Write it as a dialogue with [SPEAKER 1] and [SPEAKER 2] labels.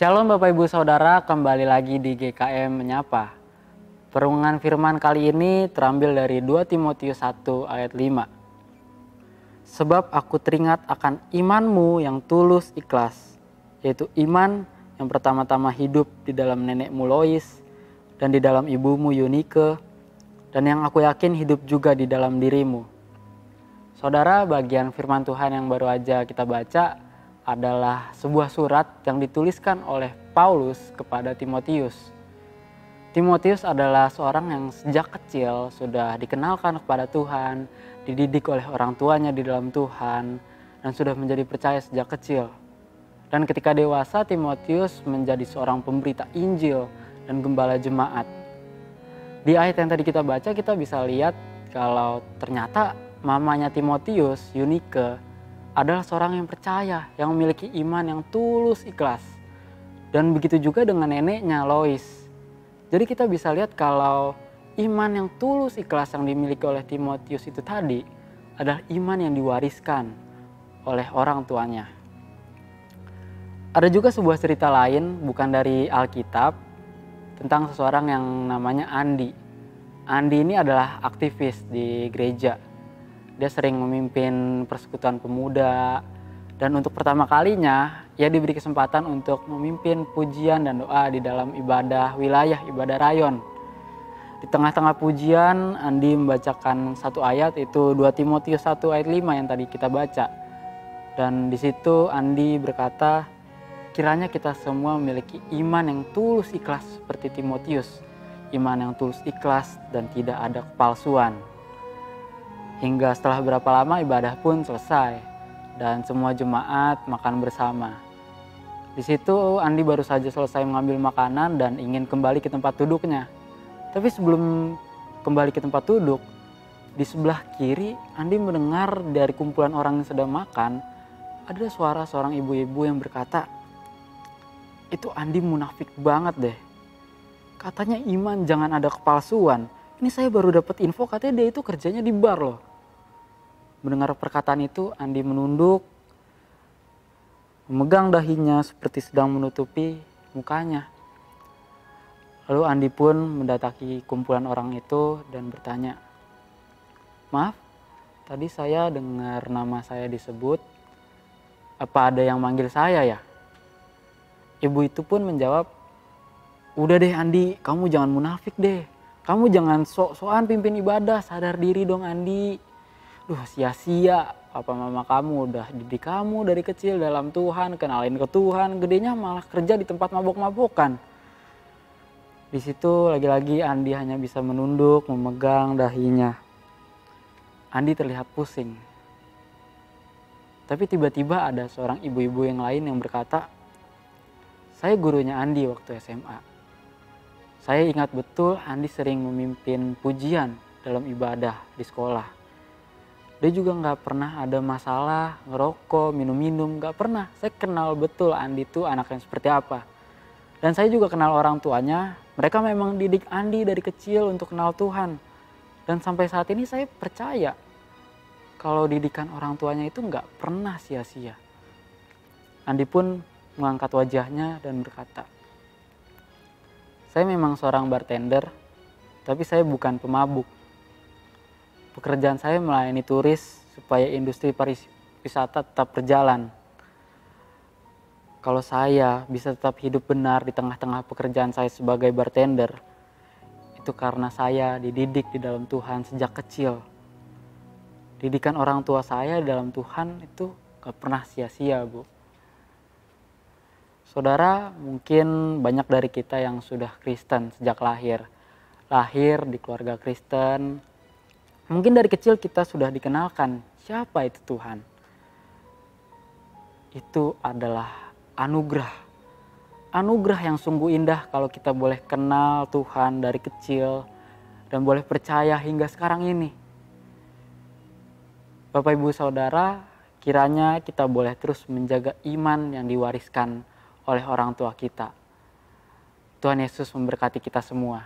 [SPEAKER 1] Shalom Bapak Ibu Saudara, kembali lagi di GKM Menyapa. Perungan firman kali ini terambil dari 2 Timotius 1 ayat 5. Sebab aku teringat akan imanmu yang tulus ikhlas, yaitu iman yang pertama-tama hidup di dalam nenekmu Lois dan di dalam ibumu Yunike, dan yang aku yakin hidup juga di dalam dirimu. Saudara, bagian firman Tuhan yang baru aja kita baca adalah sebuah surat yang dituliskan oleh Paulus kepada Timotius. Timotius adalah seorang yang sejak kecil sudah dikenalkan kepada Tuhan, dididik oleh orang tuanya di dalam Tuhan, dan sudah menjadi percaya sejak kecil. Dan ketika dewasa, Timotius menjadi seorang pemberita Injil dan gembala jemaat. Di ayat yang tadi kita baca, kita bisa lihat kalau ternyata mamanya Timotius, Yunike, adalah seorang yang percaya, yang memiliki iman yang tulus ikhlas. Dan begitu juga dengan neneknya Lois. Jadi kita bisa lihat kalau iman yang tulus ikhlas yang dimiliki oleh Timotius itu tadi adalah iman yang diwariskan oleh orang tuanya. Ada juga sebuah cerita lain, bukan dari Alkitab, tentang seseorang yang namanya Andi. Andi ini adalah aktivis di gereja. Dia sering memimpin persekutuan pemuda, dan untuk pertama kalinya ia diberi kesempatan untuk memimpin pujian dan doa di dalam ibadah wilayah, ibadah rayon. Di tengah-tengah pujian, Andi membacakan satu ayat, itu 2 Timotius 1 ayat 5 yang tadi kita baca. Dan di situ Andi berkata, kiranya kita semua memiliki iman yang tulus ikhlas seperti Timotius, iman yang tulus ikhlas dan tidak ada kepalsuan. Hingga setelah berapa lama ibadah pun selesai dan semua jemaat makan bersama. Di situ Andi baru saja selesai mengambil makanan dan ingin kembali ke tempat duduknya. Tapi sebelum kembali ke tempat duduk, di sebelah kiri Andi mendengar dari kumpulan orang yang sedang makan, ada suara seorang ibu-ibu yang berkata, "Itu Andi munafik banget deh. Katanya iman jangan ada kepalsuan. Ini saya baru dapat info katanya dia itu kerjanya di bar loh." Mendengar perkataan itu, Andi menunduk, memegang dahinya seperti sedang menutupi mukanya. Lalu Andi pun mendatangi kumpulan orang itu dan bertanya, "Maaf, tadi saya dengar nama saya disebut. Apa ada yang manggil saya ya?" Ibu itu pun menjawab, "Udah deh Andi, kamu jangan munafik deh. Kamu jangan sok-sokan pimpin ibadah, sadar diri dong Andi. Duh, sia-sia, papa mama kamu udah didik kamu dari kecil dalam Tuhan, kenalin ke Tuhan, gedenya malah kerja di tempat mabok-mabokan." Di situ lagi-lagi Andi hanya bisa menunduk, memegang dahinya. Andi terlihat pusing. Tapi tiba-tiba ada seorang ibu-ibu yang lain yang berkata, "Saya gurunya Andi waktu SMA. Saya ingat betul Andi sering memimpin pujian dalam ibadah di sekolah. Dia juga gak pernah ada masalah, ngerokok, minum-minum, gak pernah. Saya kenal betul Andi itu anak yang seperti apa. Dan saya juga kenal orang tuanya, mereka memang didik Andi dari kecil untuk kenal Tuhan. Dan sampai saat ini saya percaya kalau didikan orang tuanya itu gak pernah sia-sia." Andi pun mengangkat wajahnya dan berkata, "Saya memang seorang bartender, tapi saya bukan pemabuk. Pekerjaan saya melayani turis supaya industri pariwisata tetap berjalan. Kalau saya bisa tetap hidup benar di tengah-tengah pekerjaan saya sebagai bartender, itu karena saya dididik di dalam Tuhan sejak kecil. Didikan orang tua saya dalam Tuhan itu gak pernah sia-sia, Bu." Saudara, mungkin banyak dari kita yang sudah Kristen sejak lahir. Lahir di keluarga Kristen. Mungkin dari kecil kita sudah dikenalkan siapa itu Tuhan. Itu adalah anugerah. Anugerah yang sungguh indah kalau kita boleh kenal Tuhan dari kecil dan boleh percaya hingga sekarang ini. Bapak Ibu Saudara, kiranya kita boleh terus menjaga iman yang diwariskan oleh orang tua kita. Tuhan Yesus memberkati kita semua.